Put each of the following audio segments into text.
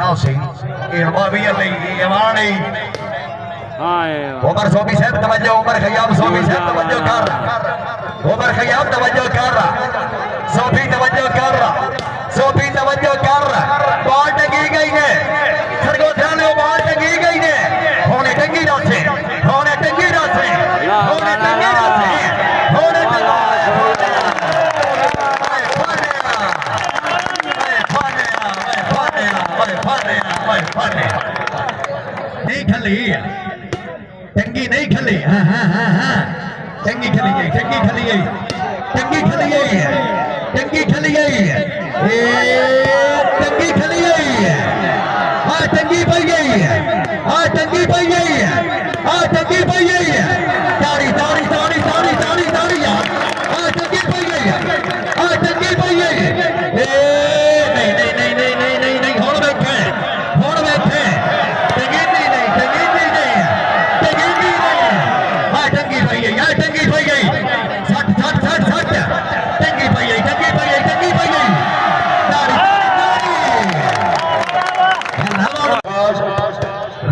Housing Irmavia Yamani Omar Sobi said the Majo Omar Khayam Sobi said the Majo Kara Omar Khayam the Majo Kara Sobi the Majo Kara Sobi the Majo Kara Ball tagi gayi hai Sargo dhyan ho ball tagi gayi hai Hone tangi raase Hone tangi raase Hone tangi raase Hone tangi नहीं खली टंगी नहीं खली हाँ हाँ हाँ हाँ टंगी खली गई टंगी खली गई टंगी खली गई टंगी खली गई टंगी खली गई हाँ टंगी पड़ गई हाँ टंगी पड़ गई हाँ टंगी पड़ गई तारी तारी तारी तारी तारी तारी यार हाँ टंगी पड़ गई हाँ टंगी पड़ गई नहीं नहीं नहीं नहीं नहीं नहीं नहीं होड़ बैठे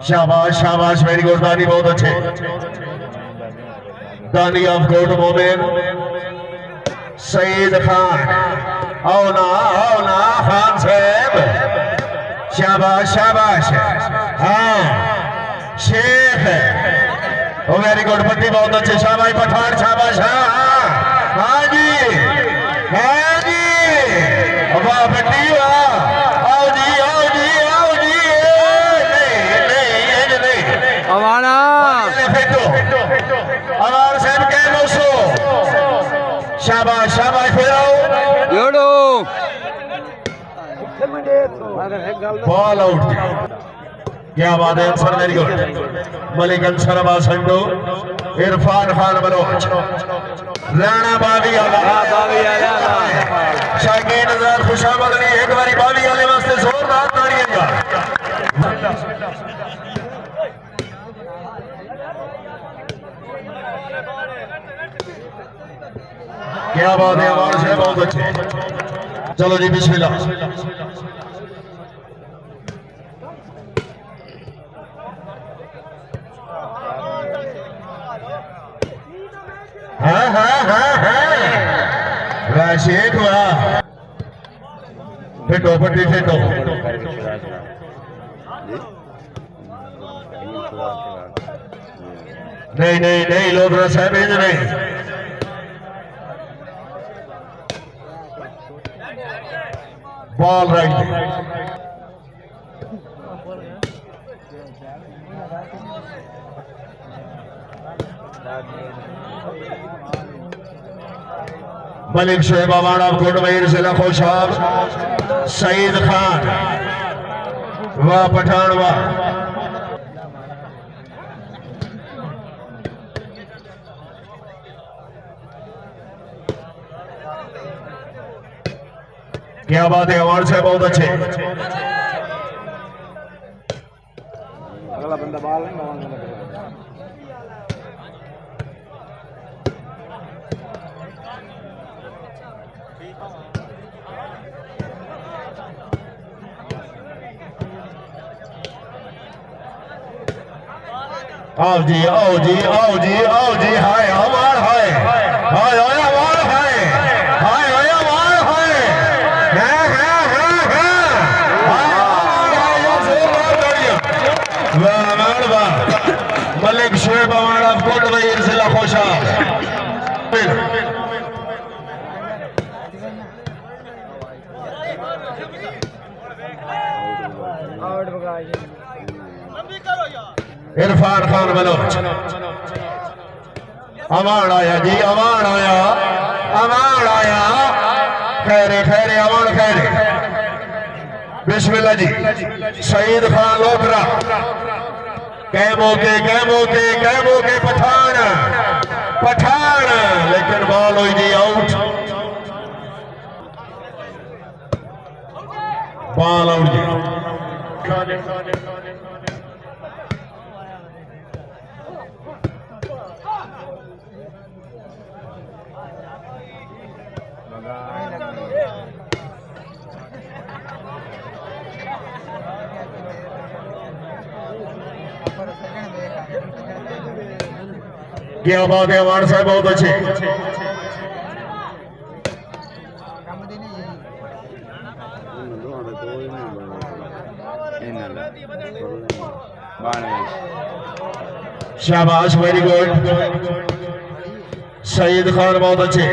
शाबाश शाबाश वेरी गुड दानी बहुत अच्छे दानी ऑफ कोट मोमिन सईद खान आओ ना खान साहब शाबाश शाबाश हाँ शेख ओ वेरी गुड पट्टी बहुत अच्छे शाबाश पठान शाबाश हाँ जी वाह पट्टी वाह आओ जी अमाना अमार साहब के दोस्तों शाबाश शाबाश फिराओ जोड़ो बॉल आउट क्या बात है answer very good Malik Ansar Abbas संडो इरफान खान बलोच राणा बावी आला शाकीन नजर खुशामद अली एक बारी बावी आले वास्ते जोरदार तालियां क्या बात है हमारे से बहुत अच्छे चलो जी बिस्मिल्लाह हाँ वाह शेख वाह फेटो पट्टी फेटो नहीं लोग रसा भेज नहीं बॉल राइट मलिक शोएब अवान ऑफ कोटमहीर जिला खुशाब सईद खान वाह पठान वाह क्या बात है अवान से बहुत अच्छे अगला बंदा बाल नहीं आओ जी हाय अवान हाय अवान हाय मलिक शोएब अवान ऑफ कोटमहीर जिला खुशाब इरफान खान बलोच अवान आया जी अवान आया खैरे अवान खैरे बिस्मिल्लाह जी सईद खान लोकरा कैमो के पठान लेकिन बॉल हुई जी आउट बॉल आउट जी क्या बात है अवान साहब बहुत अच्छे शाबाश वेरी गुड सईद खान बहुत अच्छे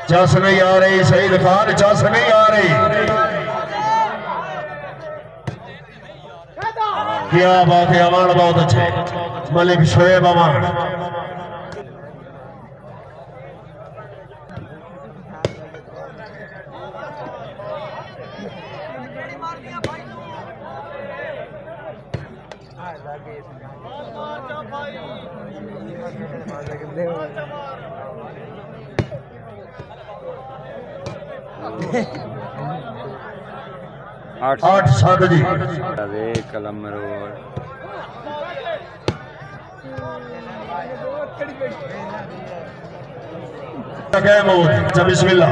चस नहीं आ रही सईद खान चस नहीं आ रही क्या बात है अवान बहुत अच्छे मलिक शोएब अवान आठ सात जी अरे कलम रोड बिस्मिल्लाह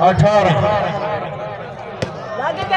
18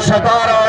17-18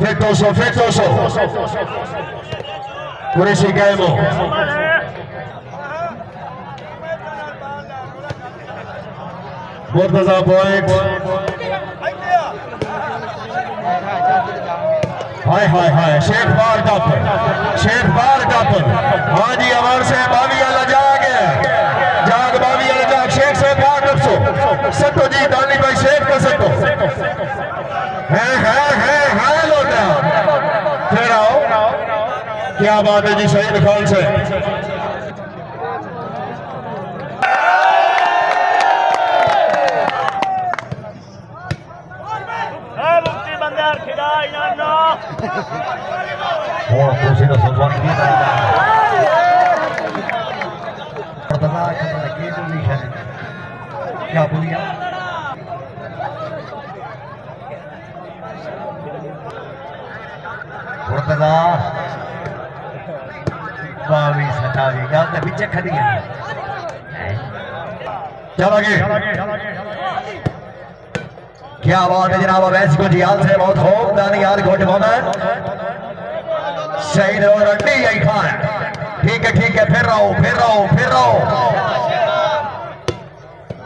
Fetoso. Kureshi Kaimo. Murtaza point. Hi. Sheikh Bar Dapper. हाँ जी अमर से बावी वाला जाग बावी वाला जाग शेख से प्यार रखो सतो जी दानी भाई शेख का सतो है लोटा फिर आओ क्या बात है जी शहीद खान से क्या बोलिया बावी सतावी गल तो पिछे खड़ी है चलो आगे क्या बात है जनाब वैस को जियाल से बहुत खूब दानियाल घोट मोहम्मद शहीद और अड्डी यही खान ठीक है फिर रहो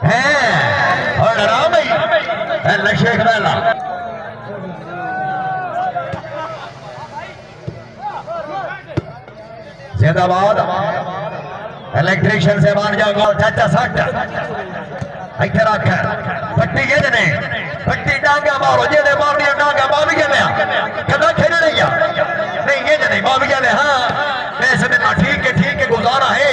हैं और राम भाई शेख वाला जिंदाबाद इलेक्ट्रिशियन से मान जाओ चाचा सट इथे रख पट्टी ये जने पट्टी डांगा मारो जे ने मार दिया डांगा मार भी गया कदा खेलने नहीं ये जने मार भी गया हां ऐसे में ठीक है गुजारा है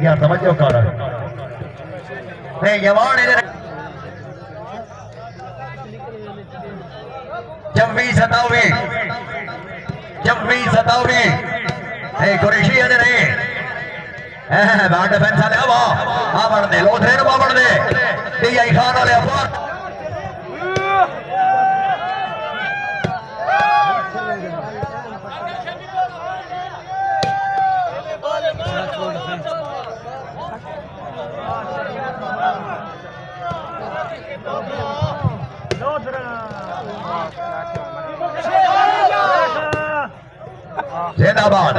क्या समझो कर नहीं यवान जम्मी सतावी कुरेशी है नहीं बैट डिफेंस वाले आ बढ़ दे लोथरे नु बढ़ दे टीआई खान वाले अफवार जिंदाबाद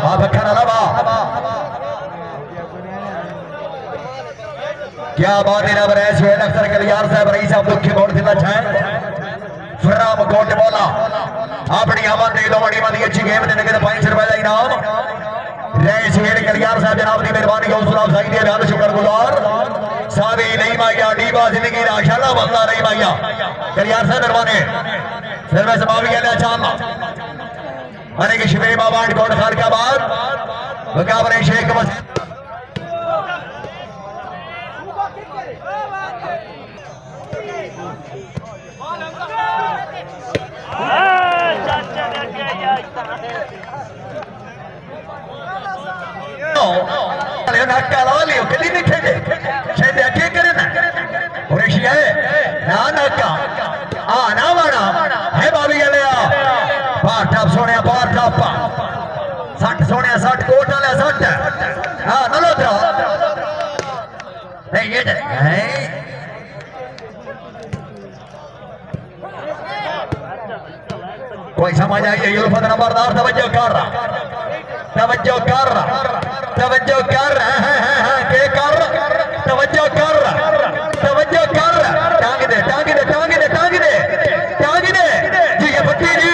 क्या बात है नंबर सुहेल अख्तर कलियार साहब रईस साहब दुखी बोर्ड दिला छे फराम कोट बोला अपनी आवाज दे दो बड़ी बड़ी अच्छी गेम देने के 500 रुपए का इनाम रईस सुहेल कलियार साहब जनाब की मेहरबानी हौसला अफजाई दे बहुत शुक्रगुजार सावी नहीं माया डीबा जिंदगी का शाला बंदा नहीं माया कलियार साहब मेहरबानी फिर मैं समावी गया चाल अरे कि शिवेरी बाबा कोट खान के बाद मुकाबले शेख बस सोने सट कोट वाले सट हाँ नलोत्रा नहीं ये कोई समझ आई युल्फत नंबरदार तवज्जो कर के कर तवज्जो कर टांग दे जी ये पट्टी जी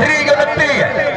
3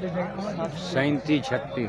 37-36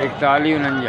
41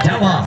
Jawa.